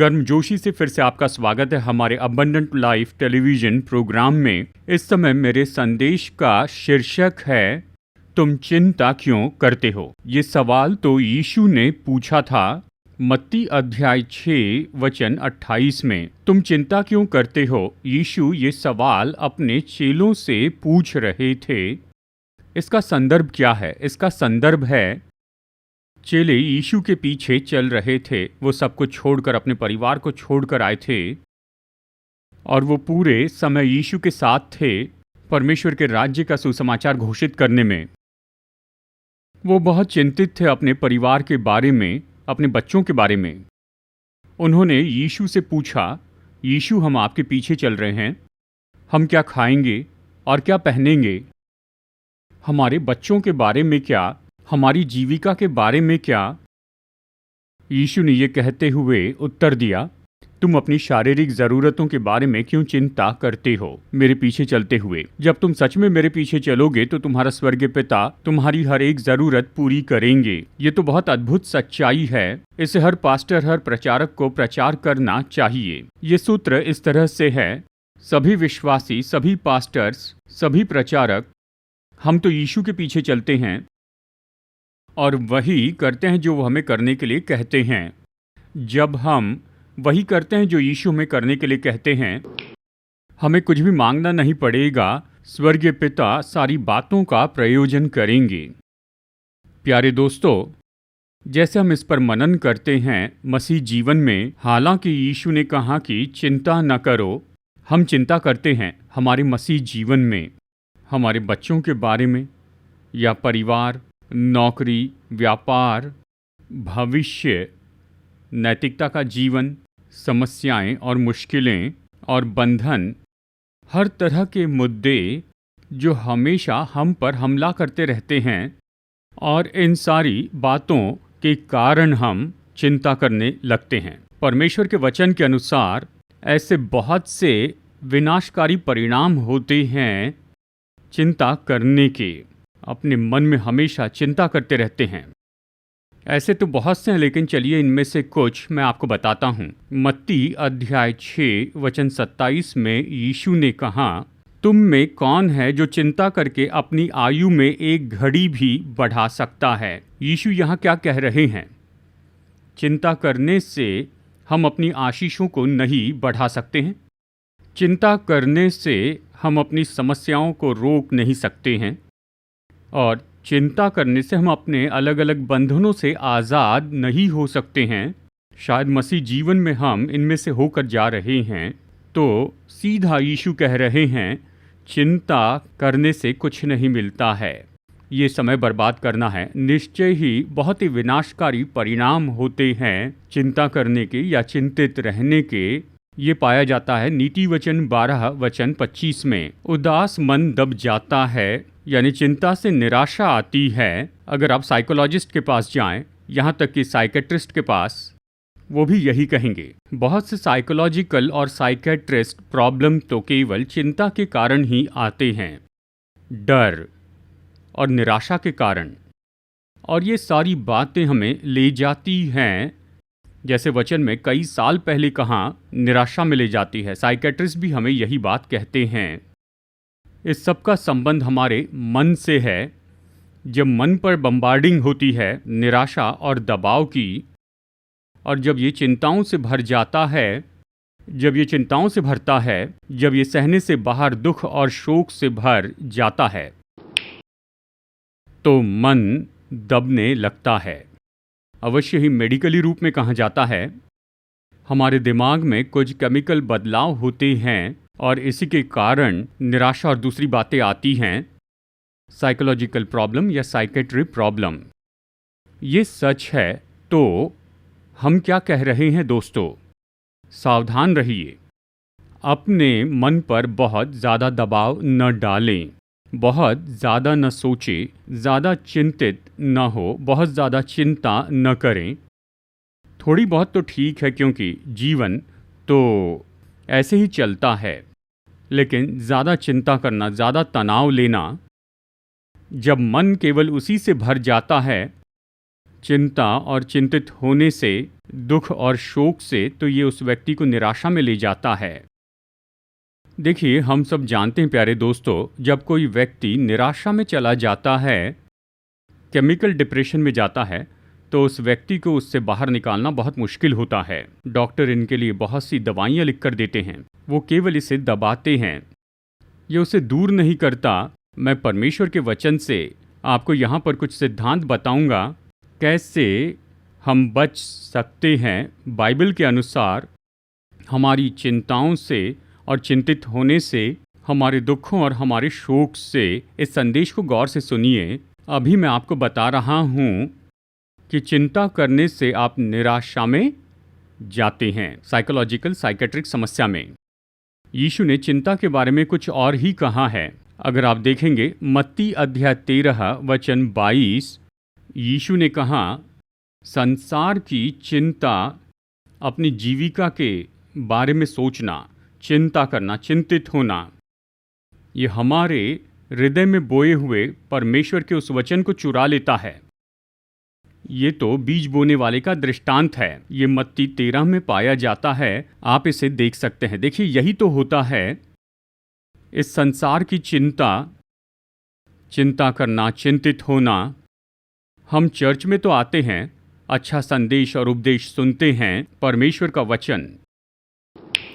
गर्मजोशी से फिर से आपका स्वागत है हमारे अबंडेंट लाइफ टेलीविजन प्रोग्राम में। इस समय मेरे संदेश का शीर्षक है, तुम चिंता क्यों करते हो। ये सवाल तो यीशु ने पूछा था मत्ती अध्याय 6 वचन 28 में। तुम चिंता क्यों करते हो। यीशु ये सवाल अपने चेलों से पूछ रहे थे। इसका संदर्भ क्या है? इसका संदर्भ है, चेले यीशु के पीछे चल रहे थे। वो सब कुछ छोड़कर, अपने परिवार को छोड़कर आए थे और वो पूरे समय यीशु के साथ थे परमेश्वर के राज्य का सुसमाचार घोषित करने में। वो बहुत चिंतित थे अपने परिवार के बारे में, अपने बच्चों के बारे में। उन्होंने यीशु से पूछा, यीशु हम आपके पीछे चल रहे हैं, हम क्या खाएंगे और क्या पहनेंगे? हमारे बच्चों के बारे में क्या? हमारी जीविका के बारे में क्या? यीशु ने ये कहते हुए उत्तर दिया, तुम अपनी शारीरिक ज़रूरतों के बारे में क्यों चिंता करते हो मेरे पीछे चलते हुए। जब तुम सच में मेरे पीछे चलोगे तो तुम्हारा स्वर्गीय पिता तुम्हारी हर एक ज़रूरत पूरी करेंगे। ये तो बहुत अद्भुत सच्चाई है। इसे हर पास्टर, हर प्रचारक को प्रचार करना चाहिए। ये सूत्र इस तरह से है, सभी विश्वासी, सभी पास्टर्स, सभी प्रचारक, हम तो यीशु के पीछे चलते हैं और वही करते हैं जो वो हमें करने के लिए कहते हैं। जब हम वही करते हैं जो यीशु हमें करने के लिए कहते हैं, हमें कुछ भी मांगना नहीं पड़ेगा। स्वर्गीय पिता सारी बातों का प्रयोजन करेंगे। प्यारे दोस्तों, जैसे हम इस पर मनन करते हैं मसीह जीवन में, हालांकि यीशु ने कहा कि चिंता न करो, हम चिंता करते हैं हमारे मसीह जीवन में, हमारे बच्चों के बारे में या परिवार, नौकरी, व्यापार, भविष्य, नैतिकता का जीवन, समस्याएं और मुश्किलें और बंधन, हर तरह के मुद्दे जो हमेशा हम पर हमला करते रहते हैं, और इन सारी बातों के कारण हम चिंता करने लगते हैं। परमेश्वर के वचन के अनुसार ऐसे बहुत से विनाशकारी परिणाम होते हैं चिंता करने के। अपने मन में हमेशा चिंता करते रहते हैं। ऐसे तो बहुत से हैं, लेकिन चलिए इनमें से कुछ मैं आपको बताता हूँ। मत्ती अध्याय 6 वचन 27 में यीशु ने कहा, तुम में कौन है जो चिंता करके अपनी आयु में एक घड़ी भी बढ़ा सकता है। यीशु यहाँ क्या कह रहे हैं? चिंता करने से हम अपनी आशीषों को नहीं बढ़ा सकते हैं। चिंता करने से हम अपनी समस्याओं को रोक नहीं सकते हैं, और चिंता करने से हम अपने अलग अलग बंधनों से आज़ाद नहीं हो सकते हैं। शायद मसीह जीवन में हम इनमें से होकर जा रहे हैं। तो सीधा यीशु कह रहे हैं, चिंता करने से कुछ नहीं मिलता है, ये समय बर्बाद करना है। निश्चय ही बहुत ही विनाशकारी परिणाम होते हैं चिंता करने के या चिंतित रहने के। ये पाया जाता है नीति वचन 12 वचन 25 में। उदास मन दब जाता है, यानी चिंता से निराशा आती है। अगर आप साइकोलॉजिस्ट के पास जाएं, यहाँ तक कि साइकेट्रिस्ट के पास, वो भी यही कहेंगे। बहुत से साइकोलॉजिकल और साइकेट्रिस्ट प्रॉब्लम तो केवल चिंता के कारण ही आते हैं, डर और निराशा के कारण। और ये सारी बातें हमें ले जाती हैं, जैसे वचन में कई साल पहले कहाँ, निराशा में ले जाती है। साइकेट्रिस्ट भी हमें यही बात कहते हैं। इस सब का संबंध हमारे मन से है। जब मन पर बम्बार्डिंग होती है निराशा और दबाव की, और जब ये चिंताओं से भर जाता है, जब ये चिंताओं से भरता है, जब ये सहने से बाहर दुख और शोक से भर जाता है, तो मन दबने लगता है। अवश्य ही मेडिकली रूप में कहा जाता है, हमारे दिमाग में कुछ केमिकल बदलाव होते हैं और इसी के कारण निराशा और दूसरी बातें आती हैं, साइकोलॉजिकल प्रॉब्लम या साइकेट्री प्रॉब्लम। ये सच है। तो हम क्या कह रहे हैं दोस्तों? सावधान रहिए, अपने मन पर बहुत ज़्यादा दबाव न डालें, बहुत ज़्यादा न सोचें, ज़्यादा चिंतित न हो, बहुत ज़्यादा चिंता न करें। थोड़ी बहुत तो ठीक है, क्योंकि जीवन तो ऐसे ही चलता है, लेकिन ज़्यादा चिंता करना, ज़्यादा तनाव लेना, जब मन केवल उसी से भर जाता है, चिंता और चिंतित होने से, दुख और शोक से, तो ये उस व्यक्ति को निराशा में ले जाता है। देखिए, हम सब जानते हैं प्यारे दोस्तों, जब कोई व्यक्ति निराशा में चला जाता है, केमिकल डिप्रेशन में जाता है, तो उस व्यक्ति को उससे बाहर निकालना बहुत मुश्किल होता है। डॉक्टर इनके लिए बहुत सी दवाइयाँ लिख कर देते हैं, वो केवल इसे दबाते हैं, ये उसे दूर नहीं करता। मैं परमेश्वर के वचन से आपको यहाँ पर कुछ सिद्धांत बताऊंगा, कैसे हम बच सकते हैं बाइबल के अनुसार हमारी चिंताओं से और चिंतित होने से, हमारे दुखों और हमारे शोक से। इस संदेश को गौर से सुनिए। अभी मैं आपको बता रहा हूँ कि चिंता करने से आप निराशा में जाते हैं, साइकोलॉजिकल साइकेट्रिक समस्या में। यीशु ने चिंता के बारे में कुछ और ही कहा है। अगर आप देखेंगे मत्ती अध्याय 13 वचन 22, यीशु ने कहा, संसार की चिंता, अपनी जीविका के बारे में सोचना, चिंता करना, चिंतित होना, ये हमारे हृदय में बोए हुए परमेश्वर के उस वचन को चुरा लेता है। ये तो बीज बोने वाले का दृष्टांत है। ये मत्ती 13 में पाया जाता है, आप इसे देख सकते हैं। देखिए, यही तो होता है, इस संसार की चिंता करना, चिंतित होना। हम चर्च में तो आते हैं, अच्छा संदेश और उपदेश सुनते हैं, परमेश्वर का वचन,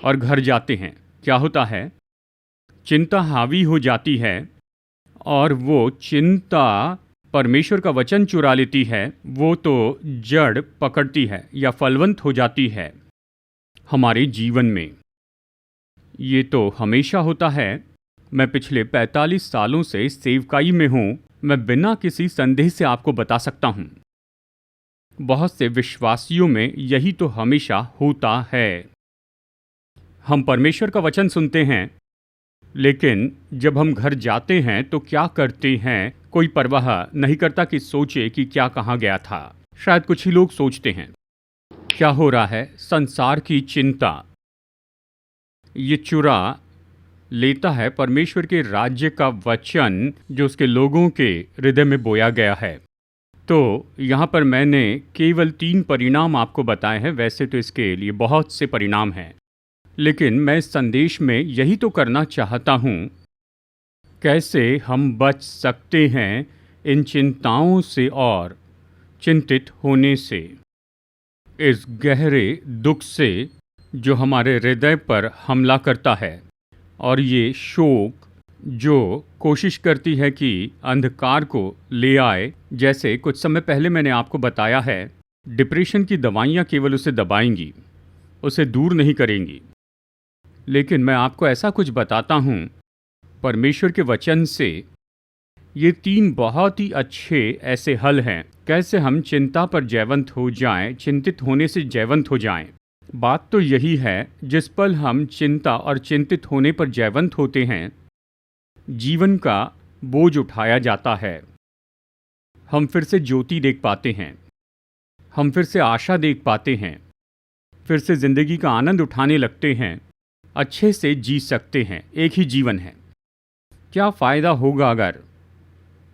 और घर जाते हैं। क्या होता है, चिंता हावी हो जाती है और वो चिंता परमेश्वर का वचन चुरा लेती है। वो तो जड़ पकड़ती है या फलवंत हो जाती है हमारे जीवन में। ये तो हमेशा होता है। मैं पिछले 45 सालों से सेवकाई में हूँ। मैं बिना किसी संदेह से आपको बता सकता हूँ, बहुत से विश्वासियों में यही तो हमेशा होता है। हम परमेश्वर का वचन सुनते हैं, लेकिन जब हम घर जाते हैं तो क्या करते हैं, कोई परवाह नहीं करता कि सोचे कि क्या कहा गया था। शायद कुछ ही लोग सोचते हैं, क्या हो रहा है, संसार की चिंता ये चुरा लेता है परमेश्वर के राज्य का वचन जो उसके लोगों के हृदय में बोया गया है। तो यहाँ पर मैंने केवल 3 परिणाम आपको बताए हैं। वैसे तो इसके लिए बहुत से परिणाम हैं, लेकिन मैं इस संदेश में यही तो करना चाहता हूँ, कैसे हम बच सकते हैं इन चिंताओं से और चिंतित होने से, इस गहरे दुख से जो हमारे हृदय पर हमला करता है, और ये शोक जो कोशिश करती है कि अंधकार को ले आए। जैसे कुछ समय पहले मैंने आपको बताया है, डिप्रेशन की दवाइयाँ केवल उसे दबाएंगी, उसे दूर नहीं करेंगी। लेकिन मैं आपको ऐसा कुछ बताता हूँ परमेश्वर के वचन से, ये 3 बहुत ही अच्छे ऐसे हल हैं, कैसे हम चिंता पर जयवंत हो जाएं, चिंतित होने से जयवंत हो जाएं। बात तो यही है, जिस पल हम चिंता और चिंतित होने पर जयवंत होते हैं, जीवन का बोझ उठाया जाता है। हम फिर से ज्योति देख पाते हैं, हम फिर से आशा देख पाते हैं, फिर से जिंदगी का आनंद उठाने लगते हैं, अच्छे से जी सकते हैं। एक ही जीवन है। क्या फ़ायदा होगा अगर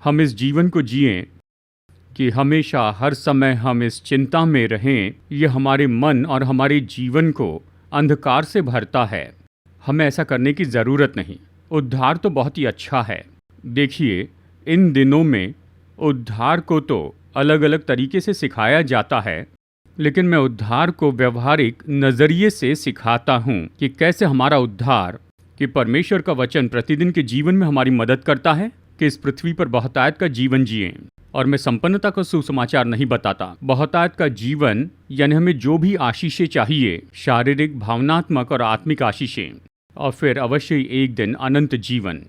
हम इस जीवन को जिएं कि हमेशा हर समय हम इस चिंता में रहें। ये हमारे मन और हमारे जीवन को अंधकार से भरता है। हमें ऐसा करने की ज़रूरत नहीं। उद्धार तो बहुत ही अच्छा है। देखिए, इन दिनों में उद्धार को तो अलग अलग तरीके से सिखाया जाता है, लेकिन मैं उद्धार को व्यवहारिक नज़रिए से सिखाता हूँ कि कैसे हमारा उद्धार, कि परमेश्वर का वचन प्रतिदिन के जीवन में हमारी मदद करता है कि इस पृथ्वी पर बहुतायत का जीवन जिएं। और मैं संपन्नता का सुसमाचार नहीं बताता। बहुतायत का जीवन यानी हमें जो भी आशीषें चाहिए, शारीरिक, भावनात्मक और आत्मिक आशीषें, और फिर अवश्य ही एक दिन अनंत जीवन।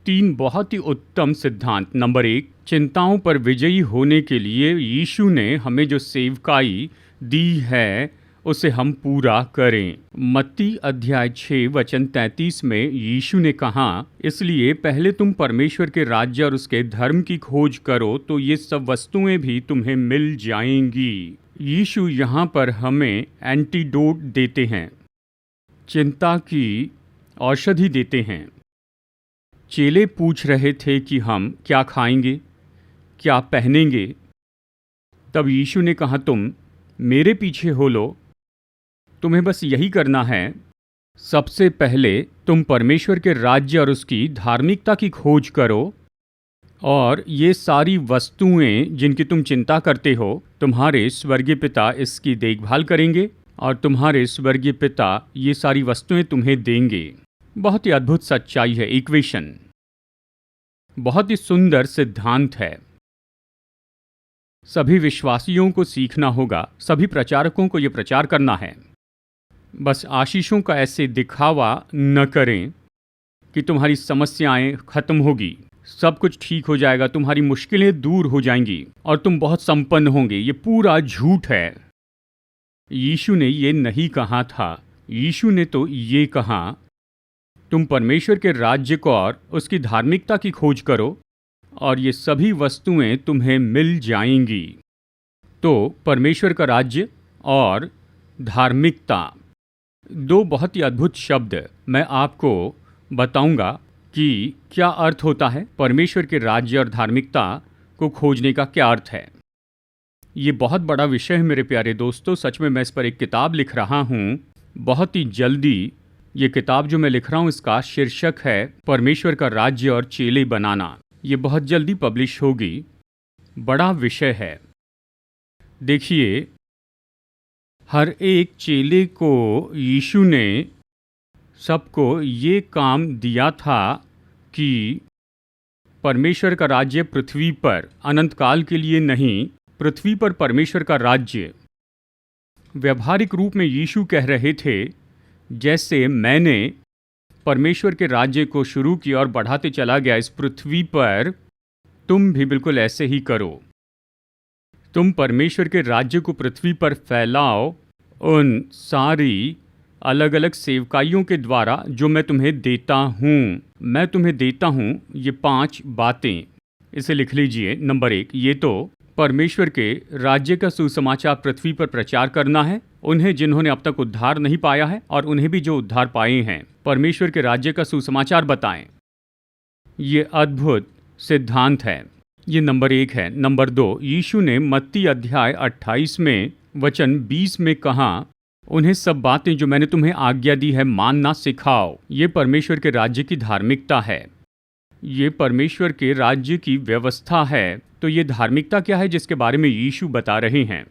3 बहुत ही उत्तम सिद्धांत। नंबर 1, चिंताओं पर विजयी होने के लिए यीशु ने हमें जो सेवकाई दी है उसे हम पूरा करें। मत्ती अध्याय 6 वचन 33 में यीशु ने कहा, इसलिए पहले तुम परमेश्वर के राज्य और उसके धर्म की खोज करो तो ये सब वस्तुएं भी तुम्हें मिल जाएंगी। यीशु यहाँ पर हमें एंटीडोट देते हैं, चिंता की औषधि देते हैं। चेले पूछ रहे थे कि हम क्या खाएंगे, क्या पहनेंगे, तब यीशु ने कहा, तुम मेरे पीछे हो लो, तुम्हें बस यही करना है। सबसे पहले तुम परमेश्वर के राज्य और उसकी धार्मिकता की खोज करो, और ये सारी वस्तुएं जिनकी तुम चिंता करते हो, तुम्हारे स्वर्गीय पिता इसकी देखभाल करेंगे और तुम्हारे स्वर्गीय पिता ये सारी वस्तुएं तुम्हें देंगे। बहुत ही अद्भुत सच्चाई है, इक्वेशन, बहुत ही सुंदर सिद्धांत है। सभी विश्वासियों को सीखना होगा, सभी प्रचारकों को ये प्रचार करना है। बस आशीषों का ऐसे दिखावा न करें कि तुम्हारी समस्याएं खत्म होगी, सब कुछ ठीक हो जाएगा, तुम्हारी मुश्किलें दूर हो जाएंगी और तुम बहुत संपन्न होंगे। ये पूरा झूठ है। यीशु ने ये नहीं कहा था। यीशु ने तो ये कहा, तुम परमेश्वर के राज्य को और उसकी धार्मिकता की खोज करो और ये सभी वस्तुएं तुम्हें मिल जाएंगी। तो परमेश्वर का राज्य और धार्मिकता, दो बहुत ही अद्भुत शब्द मैं आपको बताऊंगा कि क्या अर्थ होता है। परमेश्वर के राज्य और धार्मिकता को खोजने का क्या अर्थ है। ये बहुत बड़ा विषय है मेरे प्यारे दोस्तों। सच में मैं इस पर एक किताब लिख रहा हूँ बहुत ही जल्दी। ये किताब जो मैं लिख रहा हूँ इसका शीर्षक है परमेश्वर का राज्य और चेले बनाना। ये बहुत जल्दी पब्लिश होगी। बड़ा विषय है। देखिए, हर एक चेले को यीशु ने सबको ये काम दिया था कि परमेश्वर का राज्य पृथ्वी पर अनंत काल के लिए नहीं, पृथ्वी पर परमेश्वर का राज्य। व्यावहारिक रूप में यीशु कह रहे थे, जैसे मैंने परमेश्वर के राज्य को शुरू किया और बढ़ाते चला गया इस पृथ्वी पर, तुम भी बिल्कुल ऐसे ही करो। तुम परमेश्वर के राज्य को पृथ्वी पर फैलाओ उन सारी अलग अलग सेवकाइयों के द्वारा जो मैं तुम्हें देता हूँ। मैं तुम्हें देता हूँ ये 5 बातें। इसे लिख लीजिए। नंबर 1, ये तो परमेश्वर के राज्य का सुसमाचार पृथ्वी पर प्रचार करना है, उन्हें जिन्होंने अब तक उद्धार नहीं पाया है और उन्हें भी जो उद्धार पाए हैं, परमेश्वर के राज्य का सुसमाचार बताएं। ये अद्भुत सिद्धांत है। ये नंबर 1 है। नंबर 2, यीशु ने मत्ती अध्याय 28 में वचन 20 में कहा, उन्हें सब बातें जो मैंने तुम्हें आज्ञा दी है मानना सिखाओ। ये परमेश्वर के राज्य की धार्मिकता है। ये परमेश्वर के राज्य की व्यवस्था है। तो ये धार्मिकता क्या है जिसके बारे में यीशु बता रहे हैं?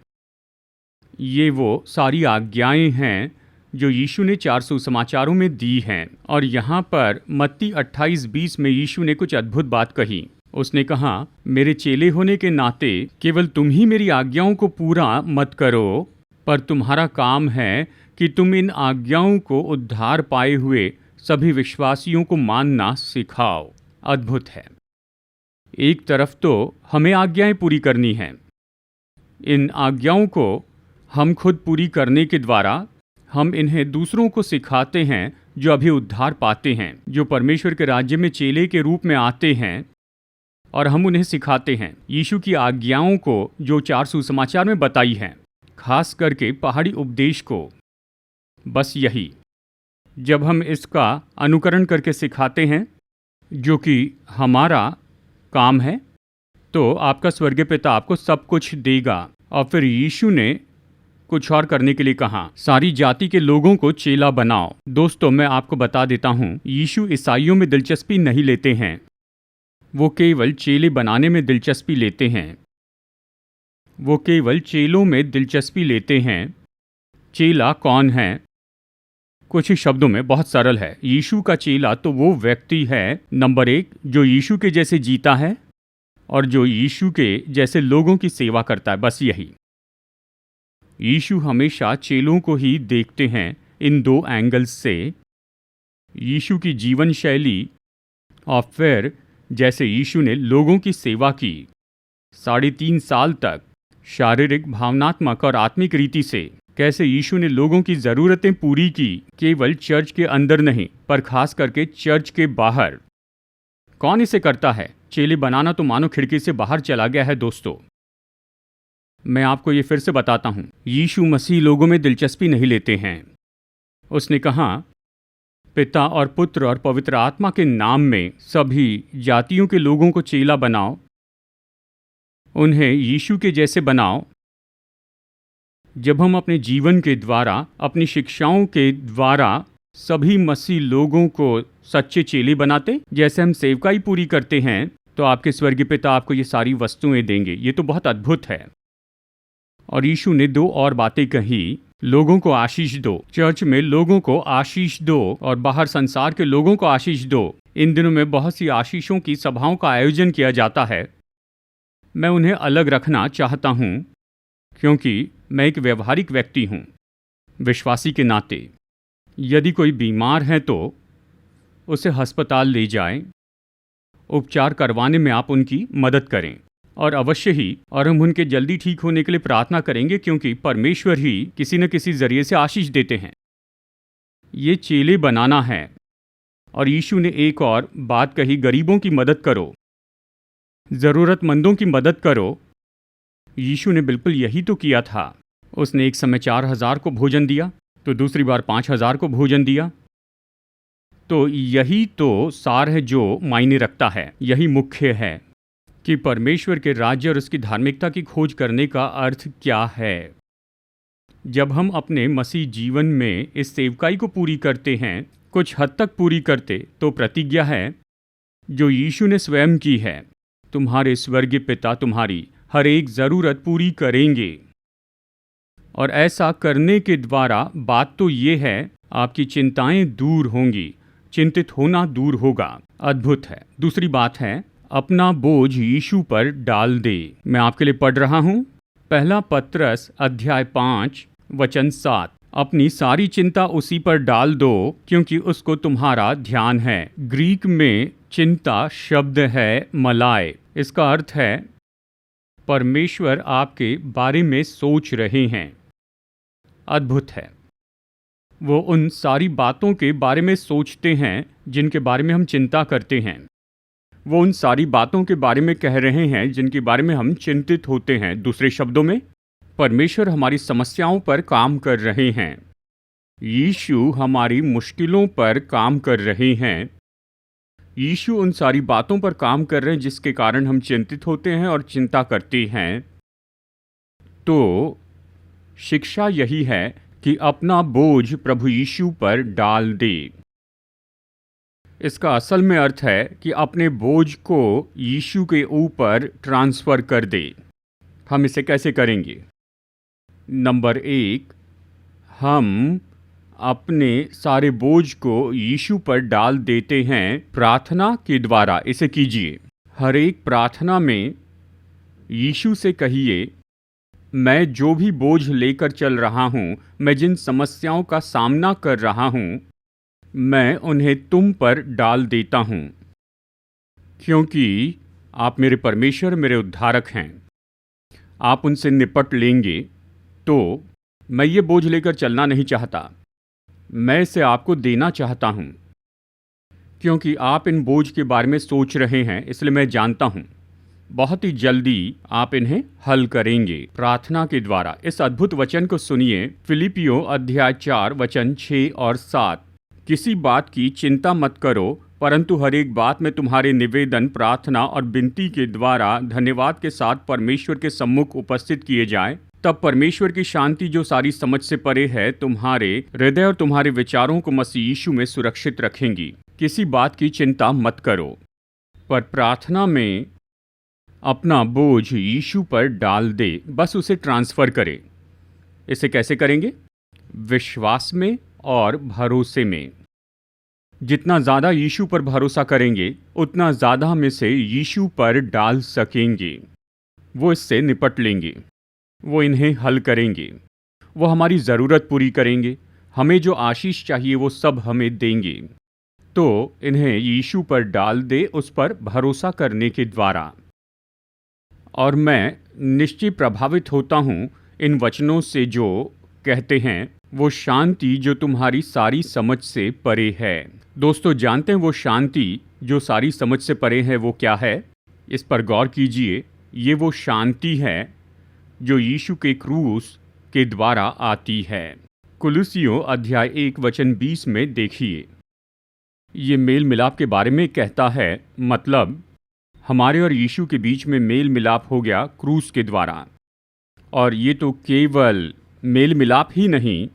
ये वो सारी आज्ञाएं हैं जो यीशु ने 4 सुसमाचारों में दी हैं। और यहाँ पर मत्ती 28:20 में यीशु ने कुछ अद्भुत बात कही। उसने कहा, मेरे चेले होने के नाते केवल तुम ही मेरी आज्ञाओं को पूरा मत करो, पर तुम्हारा काम है कि तुम इन आज्ञाओं को उद्धार पाए हुए सभी विश्वासियों को मानना सिखाओ। अद्भुत है। एक तरफ तो हमें आज्ञाएं पूरी करनी हैं। इन आज्ञाओं को हम खुद पूरी करने के द्वारा हम इन्हें दूसरों को सिखाते हैं जो अभी उद्धार पाते हैं, जो परमेश्वर के राज्य में चेले के रूप में आते हैं, और हम उन्हें सिखाते हैं यीशु की आज्ञाओं को जो 4 सुसमाचार में बताई हैं, खास करके पहाड़ी उपदेश को। बस यही, जब हम इसका अनुकरण करके सिखाते हैं, जो कि हमारा काम है, तो आपका स्वर्गीय पिता आपको सब कुछ देगा। और फिर यीशु ने कुछ और करने के लिए कहा, सारी जाति के लोगों को चेला बनाओ। दोस्तों, मैं आपको बता देता हूँ, यीशु ईसाइयों में दिलचस्पी नहीं लेते हैं। वो केवल चेले बनाने में दिलचस्पी लेते हैं। वो केवल चेलों में दिलचस्पी लेते हैं। चेला कौन है? कुछ ही शब्दों में बहुत सरल है। यीशु का चेला तो वो व्यक्ति है, नंबर 1, जो यीशु के जैसे जीता है और जो यीशु के जैसे लोगों की सेवा करता है। बस यही। यीशु हमेशा चेलों को ही देखते हैं इन 2 एंगल्स से। यीशु की जीवन शैली और फिर जैसे यीशु ने लोगों की सेवा की 3.5 साल तक, शारीरिक, भावनात्मक और आत्मिक रीति से, कैसे यीशु ने लोगों की ज़रूरतें पूरी की, केवल चर्च के अंदर नहीं पर खास करके चर्च के बाहर। कौन इसे करता है? चेले बनाना तो मानो खिड़की से बाहर चला गया है। दोस्तों, मैं आपको ये फिर से बताता हूँ, यीशु मसीह लोगों में दिलचस्पी नहीं लेते हैं। उसने कहा, पिता और पुत्र और पवित्र आत्मा के नाम में सभी जातियों के लोगों को चेला बनाओ, उन्हें यीशु के जैसे बनाओ जब हम अपने जीवन के द्वारा, अपनी शिक्षाओं के द्वारा सभी मसीह लोगों को सच्चे चेले बनाते, जैसे हम सेवकाई पूरी करते हैं, तो आपके स्वर्गीय पिता आपको ये सारी वस्तुएं देंगे। ये तो बहुत अद्भुत है। और यीशु ने दो और बातें कही, लोगों को आशीष दो, चर्च में लोगों को आशीष दो और बाहर संसार के लोगों को आशीष दो। इन दिनों में बहुत सी आशीषों की सभाओं का आयोजन किया जाता है। मैं उन्हें अलग रखना चाहता हूँ क्योंकि मैं एक व्यवहारिक व्यक्ति हूँ। विश्वासी के नाते यदि कोई बीमार है तो उसे अस्पताल ले जाएं, उपचार करवाने में आप उनकी मदद करें और अवश्य ही, और हम उनके जल्दी ठीक होने के लिए प्रार्थना करेंगे, क्योंकि परमेश्वर ही किसी न किसी जरिए से आशीष देते हैं। ये चेले बनाना है। और यीशु ने एक और बात कही, गरीबों की मदद करो, ज़रूरतमंदों की मदद करो। यीशु ने बिल्कुल यही तो किया था। उसने एक समय 4000 को भोजन दिया, तो दूसरी बार 5000 को भोजन दिया। तो यही तो सार है जो मायने रखता है। यही मुख्य है कि परमेश्वर के राज्य और उसकी धार्मिकता की खोज करने का अर्थ क्या है। जब हम अपने मसीह जीवन में इस सेवकाई को पूरी करते हैं, कुछ हद तक पूरी करते, तो प्रतिज्ञा है जो यीशु ने स्वयं की है, तुम्हारे स्वर्गीय पिता तुम्हारी हर एक ज़रूरत पूरी करेंगे। और ऐसा करने के द्वारा बात तो ये है, आपकी चिंताएं दूर होंगी, चिंतित होना दूर होगा। अद्भुत है। दूसरी बात है, अपना बोझ यीशु पर डाल दे। मैं आपके लिए पढ़ रहा हूँ, पहला पत्रस अध्याय 5 वचन 7। अपनी सारी चिंता उसी पर डाल दो क्योंकि उसको तुम्हारा ध्यान है। ग्रीक में चिंता शब्द है मलाए। इसका अर्थ है परमेश्वर आपके बारे में सोच रहे हैं। अद्भुत है। वो उन सारी बातों के बारे में सोचते हैं जिनके बारे में हम चिंता करते हैं। वो उन सारी बातों के बारे में कह रहे हैं जिनके बारे में हम चिंतित होते हैं। दूसरे शब्दों में, परमेश्वर हमारी समस्याओं पर काम कर रहे हैं। यीशु हमारी मुश्किलों पर काम कर रहे हैं। यीशु उन सारी बातों पर काम कर रहे हैं जिसके कारण हम चिंतित होते हैं और चिंता करते हैं। तो शिक्षा यही है कि अपना बोझ प्रभु यीशु पर डाल दे। इसका असल में अर्थ है कि अपने बोझ को यीशु के ऊपर ट्रांसफ़र कर दे। हम इसे कैसे करेंगे? नंबर 1, हम अपने सारे बोझ को यीशु पर डाल देते हैं प्रार्थना के द्वारा। इसे कीजिए। हर एक प्रार्थना में यीशु से कहिए, मैं जो भी बोझ लेकर चल रहा हूँ, मैं जिन समस्याओं का सामना कर रहा हूँ, मैं उन्हें तुम पर डाल देता हूँ, क्योंकि आप मेरे परमेश्वर, मेरे उद्धारक हैं। आप उनसे निपट लेंगे। तो मैं ये बोझ लेकर चलना नहीं चाहता, मैं इसे आपको देना चाहता हूँ, क्योंकि आप इन बोझ के बारे में सोच रहे हैं। इसलिए मैं जानता हूँ बहुत ही जल्दी आप इन्हें हल करेंगे प्रार्थना के द्वारा। इस अद्भुत वचन को सुनिए, फिलिपियों अध्याय 4 वचन 6 और 7। किसी बात की चिंता मत करो, परंतु हर एक बात में तुम्हारे निवेदन, प्रार्थना और विनती के द्वारा धन्यवाद के साथ परमेश्वर के सम्मुख उपस्थित किए जाएं। तब परमेश्वर की शांति जो सारी समझ से परे है, तुम्हारे हृदय और तुम्हारे विचारों को मसीह यीशु में सुरक्षित रखेंगी। किसी बात की चिंता मत करो, पर प्रार्थना में अपना बोझ यीशु पर डाल दे। बस उसे ट्रांसफ़र करे। इसे कैसे करेंगे? विश्वास में और भरोसे में। जितना ज़्यादा यीशु पर भरोसा करेंगे, उतना ज़्यादा हम इसे यीशु पर डाल सकेंगे। वो इससे निपट लेंगे, वो इन्हें हल करेंगे, वो हमारी ज़रूरत पूरी करेंगे, हमें जो आशीष चाहिए वो सब हमें देंगे। तो इन्हें यीशु पर डाल दे, उस पर भरोसा करने के द्वारा। और मैं निश्चय प्रभावित होता हूँ इन वचनों से जो कहते हैं, वो शांति जो तुम्हारी सारी समझ से परे है। दोस्तों, जानते हैं वो शांति जो सारी समझ से परे है वो क्या है? इस पर गौर कीजिए। ये वो शांति है जो यीशु के क्रूस के द्वारा आती है। कुलुसियों अध्याय 1 वचन 20 में देखिए। ये मेल मिलाप के बारे में कहता है, मतलब हमारे और यीशु के बीच में मेल मिलाप हो गया क्रूस के द्वारा। और ये तो केवल मेल मिलाप ही नहीं,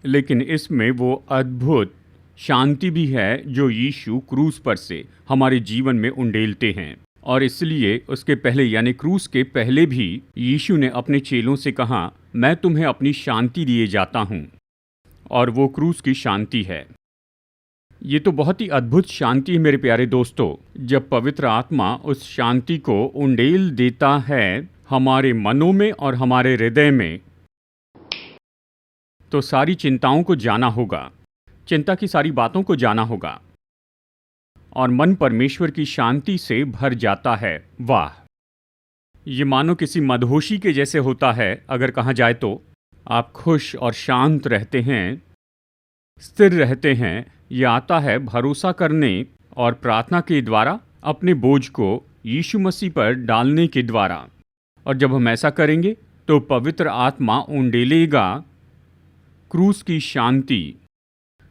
लेकिन इसमें वो अद्भुत शांति भी है जो यीशु क्रूस पर से हमारे जीवन में उंडेलते हैं। और इसलिए उसके पहले यानी क्रूस के पहले भी यीशु ने अपने चेलों से कहा, मैं तुम्हें अपनी शांति दिए जाता हूँ, और वो क्रूस की शांति है। ये तो बहुत ही अद्भुत शांति है मेरे प्यारे दोस्तों। जब पवित्र आत्मा उस शांति को उंडेल देता है हमारे मनों में और हमारे हृदय में, तो सारी चिंताओं को जाना होगा, चिंता की सारी बातों को जाना होगा, और मन परमेश्वर की शांति से भर जाता है। वाह! ये मानो किसी मदहोशी के जैसे होता है। अगर कहा जाए तो आप खुश और शांत रहते हैं, स्थिर रहते हैं। ये आता है भरोसा करने और प्रार्थना के द्वारा, अपने बोझ को यीशु मसीह पर डालने के द्वारा। और जब हम ऐसा करेंगे तो पवित्र आत्मा उंडेलेगा क्रूस की शांति,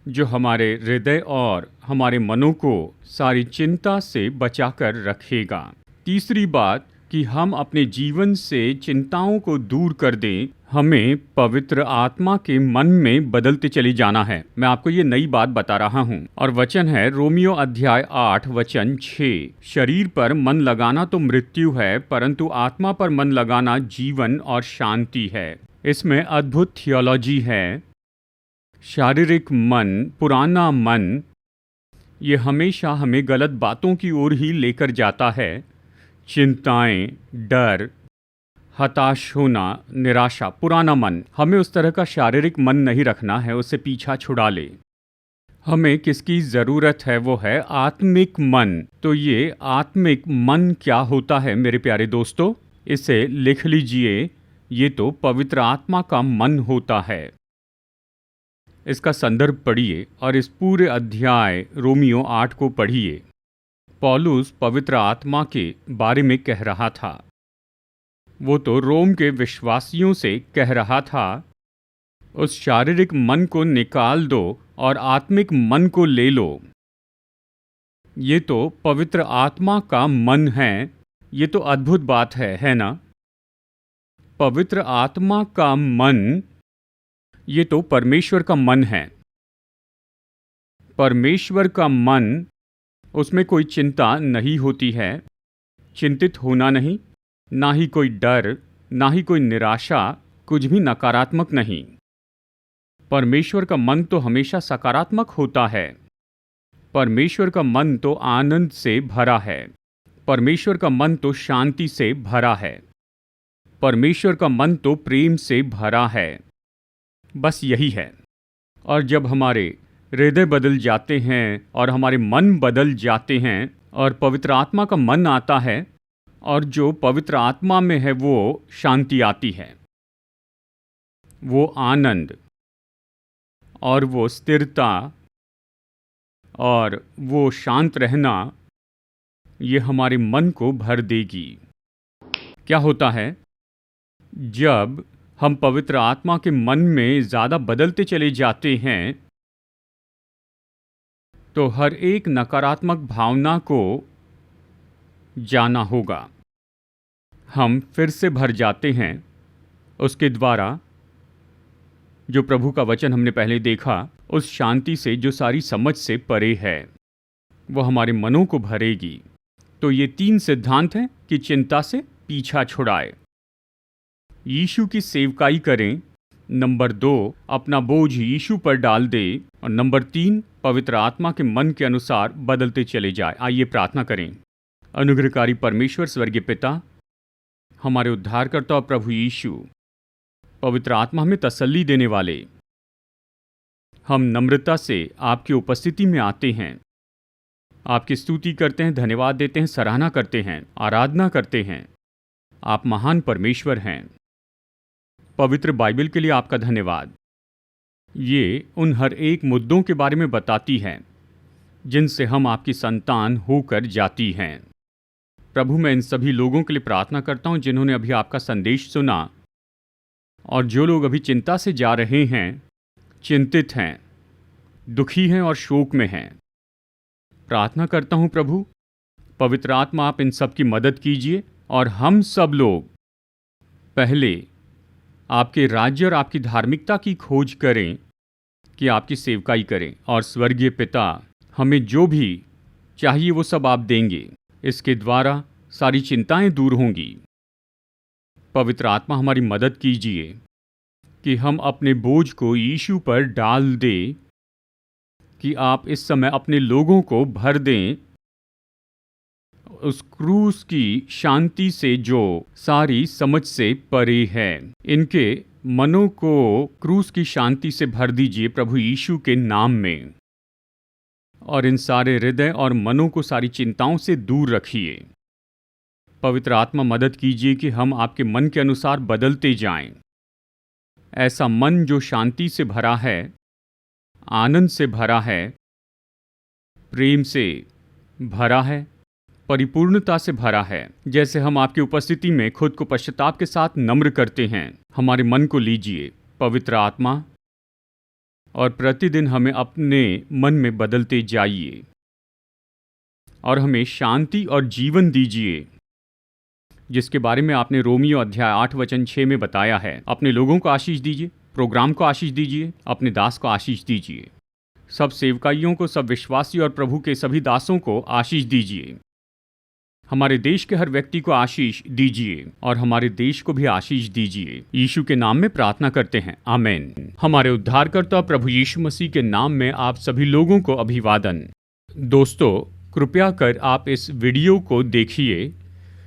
जो हमारे हृदय और हमारे मनों को सारी चिंता से बचाकर रखेगा। तीसरी बात कि हम अपने जीवन से चिंताओं को दूर कर दें, हमें पवित्र आत्मा के मन में बदलते चले जाना है। मैं आपको ये नई बात बता रहा हूँ, और वचन है रोमियो अध्याय 8 वचन 6। शरीर पर मन लगाना तो मृत्यु है, परंतु आत्मा पर मन लगाना जीवन और शांति है। इसमें अद्भुत थियोलॉजी है। शारीरिक मन, पुराना मन, ये हमेशा हमें गलत बातों की ओर ही लेकर जाता है। चिंताएं, डर, हताश होना, निराशा, पुराना मन। हमें उस तरह का शारीरिक मन नहीं रखना है, उससे पीछा छुड़ा ले। हमें किसकी ज़रूरत है? वो है आत्मिक मन। तो ये आत्मिक मन क्या होता है मेरे प्यारे दोस्तों? इसे लिख लीजिए। ये तो पवित्र आत्मा का मन होता है। इसका संदर्भ पढ़िए और इस पूरे अध्याय रोमियो 8 को पढ़िए। पौलुस पवित्र आत्मा के बारे में कह रहा था। वो तो रोम के विश्वासियों से कह रहा था, उस शारीरिक मन को निकाल दो और आत्मिक मन को ले लो। ये तो पवित्र आत्मा का मन है। ये तो अद्भुत बात है ना? पवित्र आत्मा का मन, ये तो परमेश्वर का मन है। परमेश्वर का मन, उसमें कोई चिंता नहीं होती है, चिंतित होना नहीं, ना ही कोई डर, ना ही कोई निराशा, कुछ भी नकारात्मक नहीं। परमेश्वर का मन तो हमेशा सकारात्मक होता है। परमेश्वर का मन तो आनंद से भरा है। परमेश्वर का मन तो शांति से भरा है। परमेश्वर का मन तो प्रेम से भरा है। बस यही है। और जब हमारे हृदय बदल जाते हैं और हमारे मन बदल जाते हैं और पवित्र आत्मा का मन आता है, और जो पवित्र आत्मा में है वो शांति आती है, वो आनंद और वो स्थिरता और वो शांत रहना, ये हमारे मन को भर देगी। क्या होता है जब हम पवित्र आत्मा के मन में ज़्यादा बदलते चले जाते हैं, तो हर एक नकारात्मक भावना को जाना होगा। हम फिर से भर जाते हैं उसके द्वारा, जो प्रभु का वचन हमने पहले देखा, उस शांति से जो सारी समझ से परे है, वो हमारे मनों को भरेगी। तो ये 3 सिद्धांत हैं कि चिंता से पीछा छुड़ाए, यीशु की सेवकाई करें, नंबर 2 अपना बोझ यीशु पर डाल दे, और नंबर 3 पवित्र आत्मा के मन के अनुसार बदलते चले जाए। आइए प्रार्थना करें। अनुग्रहकारी परमेश्वर स्वर्गीय पिता, हमारे उद्धारकर्ता और प्रभु यीशु, पवित्र आत्मा हमें तसल्ली देने वाले, हम नम्रता से आपकी उपस्थिति में आते हैं, आपकी स्तुति करते हैं, धन्यवाद देते हैं, सराहना करते हैं, आराधना करते हैं। आप महान परमेश्वर हैं। पवित्र बाइबल के लिए आपका धन्यवाद। ये उन हर एक मुद्दों के बारे में बताती है जिनसे हम आपकी संतान होकर जाती हैं। प्रभु, मैं इन सभी लोगों के लिए प्रार्थना करता हूं जिन्होंने अभी आपका संदेश सुना, और जो लोग अभी चिंता से जा रहे हैं, चिंतित हैं, दुखी हैं और शोक में हैं। प्रार्थना करता हूं प्रभु, पवित्र आत्मा आप इन सब की मदद कीजिए, और हम सब लोग पहले आपके राज्य और आपकी धार्मिकता की खोज करें कि आपकी सेवकाई करें, और स्वर्गीय पिता हमें जो भी चाहिए वो सब आप देंगे। इसके द्वारा सारी चिंताएं दूर होंगी। पवित्र आत्मा हमारी मदद कीजिए कि हम अपने बोझ को यीशु पर डाल दें, कि आप इस समय अपने लोगों को भर दें उस क्रूस की शांति से जो सारी समझ से परे है। इनके मनों को क्रूस की शांति से भर दीजिए प्रभु यीशु के नाम में, और इन सारे हृदय और मनों को सारी चिंताओं से दूर रखिए। पवित्र आत्मा मदद कीजिए कि हम आपके मन के अनुसार बदलते जाएं। ऐसा मन जो शांति से भरा है, आनंद से भरा है, प्रेम से भरा है, परिपूर्णता से भरा है। जैसे हम आपकी उपस्थिति में खुद को पश्चाताप के साथ नम्र करते हैं, हमारे मन को लीजिए पवित्र आत्मा, और प्रतिदिन हमें अपने मन में बदलते जाइए और हमें शांति और जीवन दीजिए, जिसके बारे में आपने रोमियो अध्याय 8 वचन 6 में बताया है। अपने लोगों को आशीष दीजिए, प्रोग्राम को आशीष दीजिए, अपने दास को आशीष दीजिए, सब सेवकाइयों को, सब विश्वासी और प्रभु के सभी दासों को आशीष दीजिए। हमारे देश के हर व्यक्ति को आशीष दीजिए और हमारे देश को भी आशीष दीजिए। यीशु के नाम में प्रार्थना करते हैं, आमीन। हमारे उद्धारकर्ता प्रभु यीशु मसीह के नाम में आप सभी लोगों को अभिवादन। दोस्तों, कृपया कर आप इस वीडियो को देखिए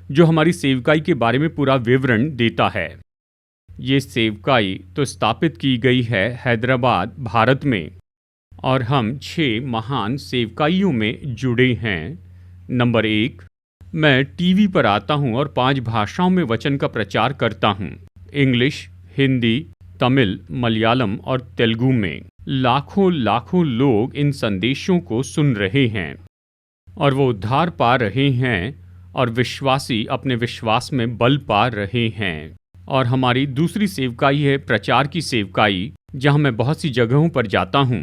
जो हमारी सेवकाई के बारे में पूरा विवरण देता है। ये सेवकाई तो स्थापित की गई है हैदराबाद, भारत में, और हम 6 महान सेवकाइयों में जुड़े हैं। नंबर 1, मैं टीवी पर आता हूं और 5 भाषाओं में वचन का प्रचार करता हूं। इंग्लिश, हिंदी, तमिल, मलयालम और तेलुगु में। लाखों लोग इन संदेशों को सुन रहे हैं और वो उद्धार पा रहे हैं और विश्वासी अपने विश्वास में बल पा रहे हैं। और हमारी दूसरी सेवकाई है प्रचार की सेवकाई, जहां मैं बहुत सी जगहों पर जाता हूं,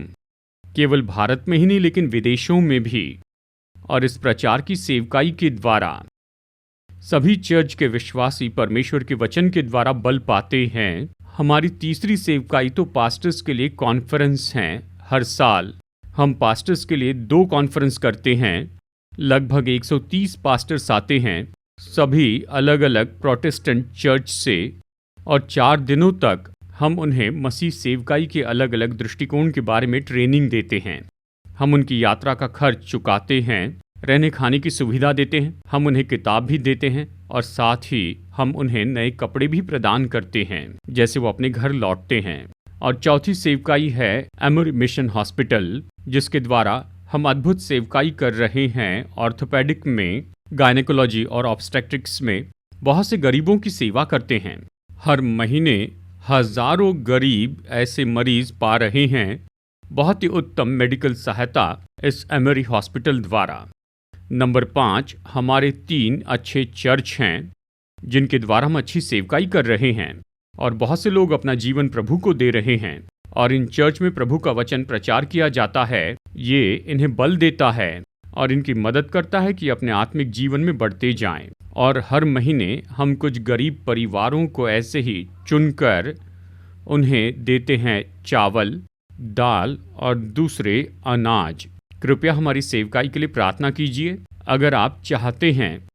केवल भारत में ही नहीं लेकिन विदेशों में भी। और इस प्रचार की सेवकाई के द्वारा सभी चर्च के विश्वासी परमेश्वर के वचन के द्वारा बल पाते हैं। हमारी तीसरी सेवकाई तो पास्टर्स के लिए कॉन्फ्रेंस हैं। हर साल हम पास्टर्स के लिए 2 कॉन्फ्रेंस करते हैं। लगभग 130 पास्टर्स आते हैं, सभी अलग अलग प्रोटेस्टेंट चर्च से, और 4 दिनों तक हम उन्हें मसीह सेवकाई के अलग अलग दृष्टिकोण के बारे में ट्रेनिंग देते हैं। हम उनकी यात्रा का खर्च चुकाते हैं, रहने खाने की सुविधा देते हैं, हम उन्हें किताब भी देते हैं, और साथ ही हम उन्हें नए कपड़े भी प्रदान करते हैं जैसे वो अपने घर लौटते हैं। और चौथी सेवकाई है एमोरी मिशन हॉस्पिटल, जिसके द्वारा हम अद्भुत सेवकाई कर रहे हैं। ऑर्थोपेडिक में, गायनेकोलॉजी और ऑब्स्टेट्रिक्स में बहुत से गरीबों की सेवा करते हैं। हर महीने हजारों गरीब ऐसे मरीज पा रहे हैं बहुत ही उत्तम मेडिकल सहायता इस एमोरी हॉस्पिटल द्वारा। नंबर 5, हमारे 3 अच्छे चर्च हैं जिनके द्वारा हम अच्छी सेवकाई कर रहे हैं और बहुत से लोग अपना जीवन प्रभु को दे रहे हैं। और इन चर्च में प्रभु का वचन प्रचार किया जाता है। ये इन्हें बल देता है और इनकी मदद करता है कि अपने आत्मिक जीवन में बढ़ते जाएं। और हर महीने हम कुछ गरीब परिवारों को ऐसे ही चुनकर उन्हें देते हैं चावल, दाल और दूसरे अनाज। कृपया हमारी सेवकाई के लिए प्रार्थना कीजिए। अगर आप चाहते हैं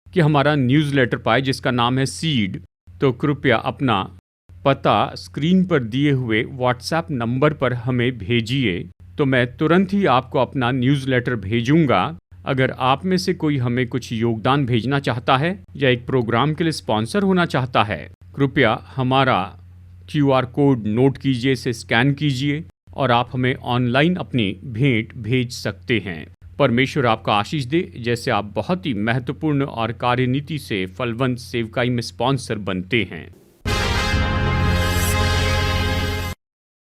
कि हमारा न्यूज़लेटर पाए जिसका नाम है सीड, तो कृपया अपना पता स्क्रीन पर दिए हुए व्हाट्सएप नंबर पर हमें भेजिए, तो मैं तुरंत ही आपको अपना न्यूज़लेटर भेजूंगा। अगर आप में से कोई हमें कुछ योगदान भेजना चाहता है या एक प्रोग्राम के लिए स्पॉन्सर होना चाहता है, कृपया हमारा QR कोड नोट कीजिए, इसे स्कैन कीजिए और आप हमें ऑनलाइन अपनी भेंट भेज सकते हैं। परमेश्वर आपका आशीष दे, जैसे आप बहुत ही महत्वपूर्ण और कार्यनीति से फलवंत सेवकाई में स्पॉन्सर बनते हैं।